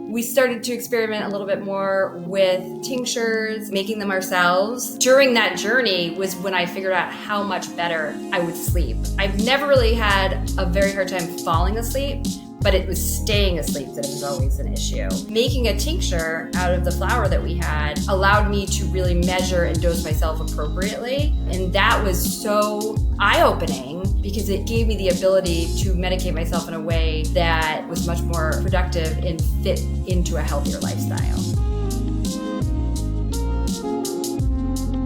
We started to experiment a little bit more with tinctures, making them ourselves. During that journey was when I figured out how much better I would sleep. I've never really had a very hard time falling asleep, but it was staying asleep that was always an issue. Making a tincture out of the flower that we had allowed me to really measure and dose myself appropriately. And that was so eye-opening because it gave me the ability to medicate myself in a way that was much more productive and fit into a healthier lifestyle.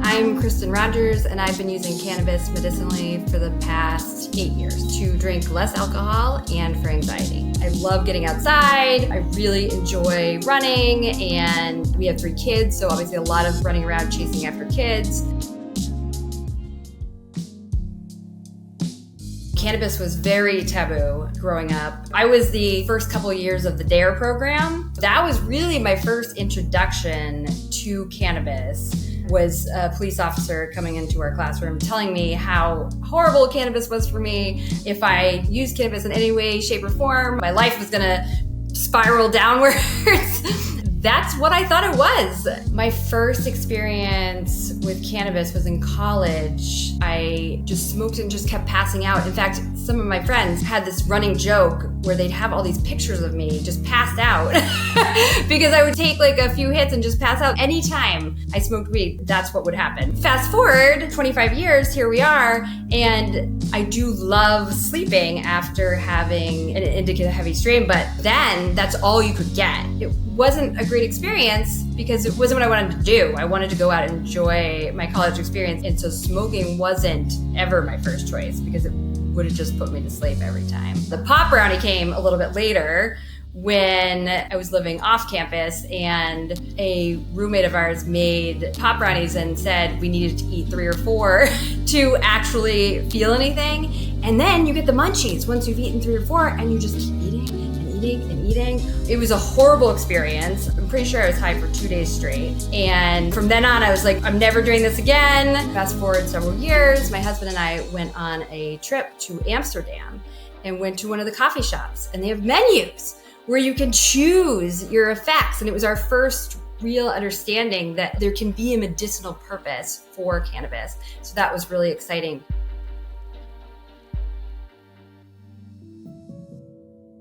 I'm Kristin Rogers, and I've been using cannabis medicinally for the past 8 years to drink less alcohol and for anxiety. I love getting outside. I really enjoy running, and we have 3 kids, so obviously a lot of running around chasing after kids. Cannabis was very taboo growing up. I was the first couple of years of the D.A.R.E program. That was really my first introduction to cannabis. Was a police officer coming into our classroom telling me how horrible cannabis was for me. If I used cannabis in any way, shape, or form, my life was gonna spiral downwards. That's what I thought it was. My first experience with cannabis was in college. I just smoked and just kept passing out. In fact, some of my friends had this running joke where they'd have all these pictures of me just passed out because I would take like a few hits and just pass out. Anytime I smoked weed, that's what would happen. Fast forward 25 years, here we are, and I do love sleeping after having an indica heavy strain, but then that's all you could get. It wasn't a great experience because it wasn't what I wanted to do. I wanted to go out and enjoy my college experience, and so smoking wasn't ever my first choice because it would have just put me to sleep every time. The pot brownie came a little bit later when I was living off campus, and a roommate of ours made pot brownies and said we needed to eat 3 or 4 to actually feel anything. And then you get the munchies once you've eaten 3 or 4, and you just keep eating and eating and eating. It was a horrible experience. I'm pretty sure I was high for 2 days straight. And from then on, I was like, I'm never doing this again. Fast forward several years, my husband and I went on a trip to Amsterdam and went to one of the coffee shops, and they have menus where you can choose your effects. And it was our first real understanding that there can be a medicinal purpose for cannabis. So that was really exciting.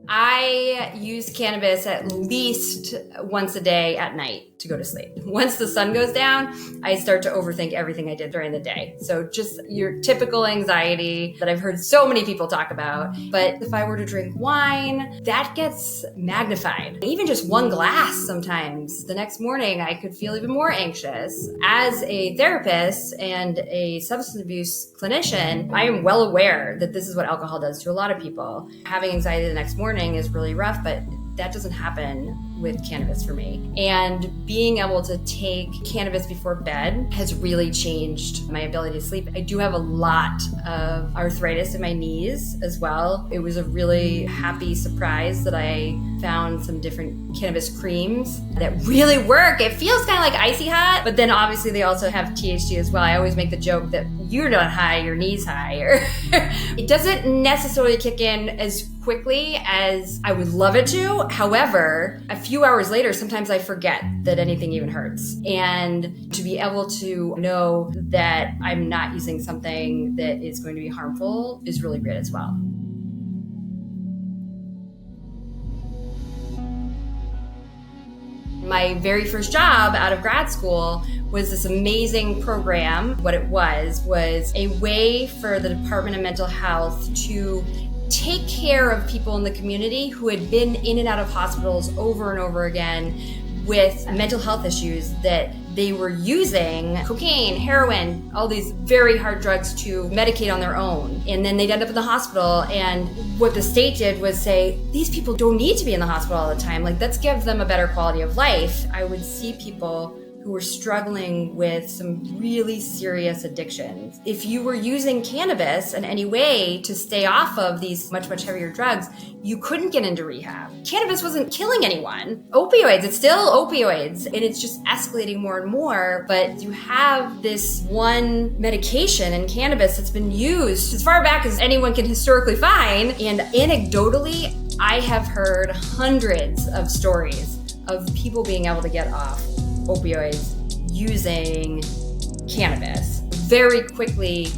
I use cannabis at least once a day at night to go to sleep. Once the sun goes down, I start to overthink everything I did during the day. So just your typical anxiety that I've heard so many people talk about. But if I were to drink wine, that gets magnified. Even just one glass sometimes, the next morning I could feel even more anxious. As a therapist and a substance abuse clinician, I am well aware that this is what alcohol does to a lot of people. Having anxiety the next morning is really rough, but that doesn't happen with cannabis for me. And being able to take cannabis before bed has really changed my ability to sleep. I do have a lot of arthritis in my knees as well. It was a really happy surprise that I found some different cannabis creams that really work. It feels kind of like icy hot, but then obviously they also have THC as well. I always make the joke that you're not high, your knees high. It doesn't necessarily kick in as quickly as I would love it to. However, a few hours later, sometimes I forget that anything even hurts. And to be able to know that I'm not using something that is going to be harmful is really great as well. My very first job out of grad school was this amazing program. What it was a way for the Department of Mental Health to take care of people in the community who had been in and out of hospitals over and over again with mental health issues that they were using cocaine, heroin, all these very hard drugs to medicate on their own. And then they'd end up in the hospital. And what the state did was say, these people don't need to be in the hospital all the time. Like, let's give them a better quality of life. I would see people who were struggling with some really serious addictions. If you were using cannabis in any way to stay off of these much, much heavier drugs, you couldn't get into rehab. Cannabis wasn't killing anyone. Opioids, it's still opioids, and it's just escalating more and more. But you have this one medication in cannabis that's been used as far back as anyone can historically find. And anecdotally, I have heard hundreds of stories of people being able to get off opioids using cannabis. Very quickly,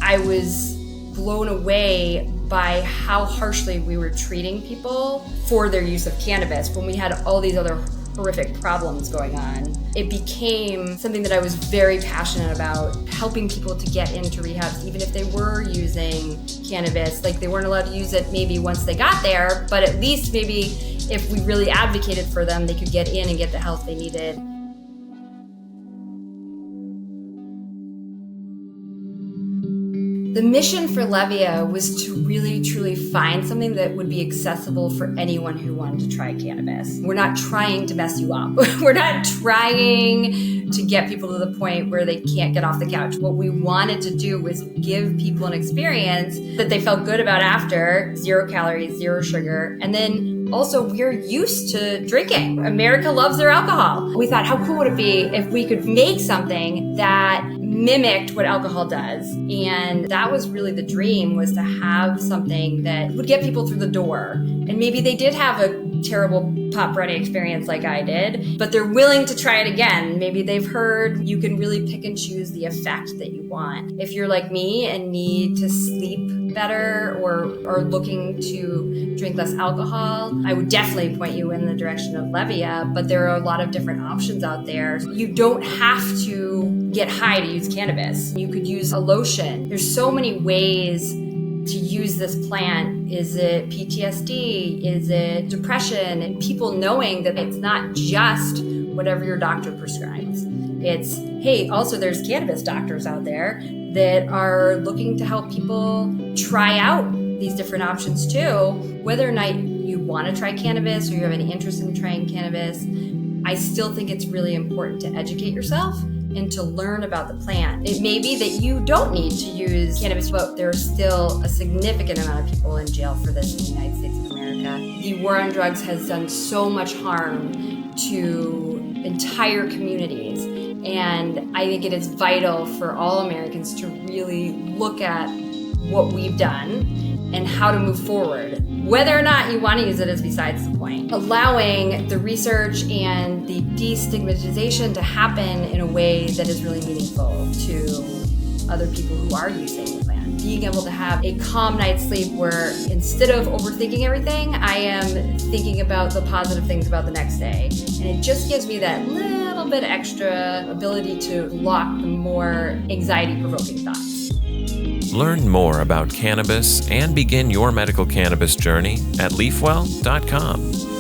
I was blown away by how harshly we were treating people for their use of cannabis when we had all these other horrific problems going on. It became something that I was very passionate about, helping people to get into rehabs, even if they were using cannabis. Like, they weren't allowed to use it maybe once they got there, but at least maybe if we really advocated for them, they could get in and get the help they needed. The mission for LEVIA was to really, truly find something that would be accessible for anyone who wanted to try cannabis. We're not trying to mess you up. We're not trying to get people to the point where they can't get off the couch. What we wanted to do was give people an experience that they felt good about after, 0 calories, 0 sugar, and then also, we're used to drinking. America loves their alcohol. We thought, how cool would it be if we could make something that mimicked what alcohol does? And that was really the dream, was to have something that would get people through the door. And maybe they did have a terrible pot brownie experience like I did, but they're willing to try it again. Maybe they've heard you can really pick and choose the effect that you want. If you're like me and need to sleep better or are looking to drink less alcohol, I would definitely point you in the direction of LEVIA, but there are a lot of different options out there. You don't have to get high to use cannabis. You could use a lotion. There's so many ways to use this plant. Is it PTSD? Is it depression? And people knowing that it's not just whatever your doctor prescribes. It's, hey, also there's cannabis doctors out there that are looking to help people try out these different options too. Whether or not you want to try cannabis or you have any interest in trying cannabis, I still think it's really important to educate yourself and to learn about the plant. It may be that you don't need to use cannabis, but there's still a significant amount of people in jail for this in the United States of America. The war on drugs has done so much harm to entire communities. And I think it is vital for all Americans to really look at what we've done and how to move forward. Whether or not you want to use it is besides the point. Allowing the research and the destigmatization to happen in a way that is really meaningful to other people who are using the plant. Being able to have a calm night's sleep where instead of overthinking everything, I am thinking about the positive things about the next day. And it just gives me that little bit extra ability to block the more anxiety-provoking thoughts. Learn more about cannabis and begin your medical cannabis journey at Leafwell.com.